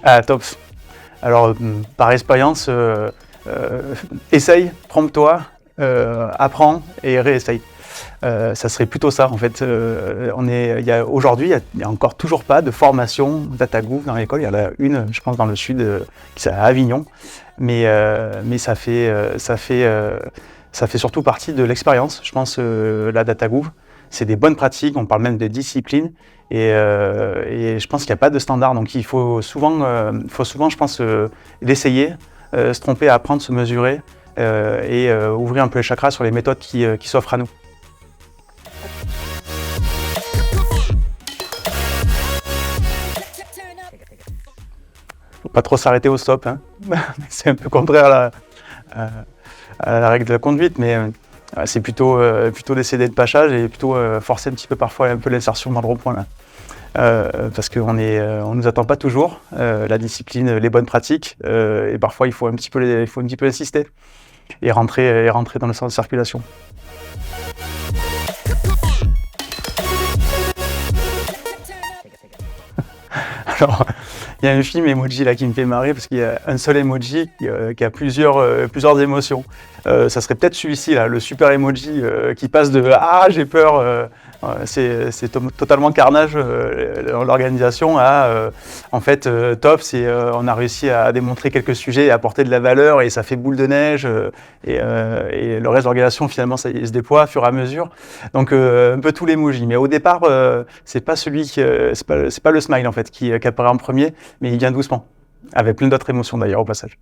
Ah, top. Alors, par expérience, essaye, trompe-toi, apprends et réessaye. Ça serait plutôt ça en fait. Aujourd'hui, il y a encore toujours pas de formation DataGouv dans l'école. Il y en a une, je pense, dans le sud, qui est à Avignon, mais ça fait surtout partie de l'expérience. Je pense la DataGouv, c'est des bonnes pratiques. On parle même de discipline, et je pense qu'il n'y a pas de standard. Donc il faut souvent, je pense, l'essayer, se tromper, apprendre, se mesurer, et ouvrir un peu les chakras sur les méthodes qui s'offrent à nous. Faut pas trop s'arrêter au stop, hein. C'est un peu contraire à la règle de la conduite, mais c'est plutôt d'essayer d'être pachage et plutôt forcer un petit peu parfois un peu l'insertion dans le rond-point là. Parce qu'on nous attend pas toujours la discipline, les bonnes pratiques, et parfois il faut un petit peu insister et rentrer dans le sens de circulation. Alors, il y a un film emoji là qui me fait marrer parce qu'il y a un seul emoji qui a plusieurs émotions. Ça serait peut-être celui-ci là, le super emoji qui passe de ah j'ai peur, c'est totalement carnage dans l'organisation à en fait top, c'est on a réussi à démontrer quelques sujets et à apporter de la valeur et ça fait boule de neige, et le reste de l'organisation finalement ça il se déploie au fur et à mesure. Donc un peu tous les emojis, mais au départ c'est pas c'est pas le smile en fait qui apparaît en premier, mais il vient doucement, avec plein d'autres émotions d'ailleurs au passage.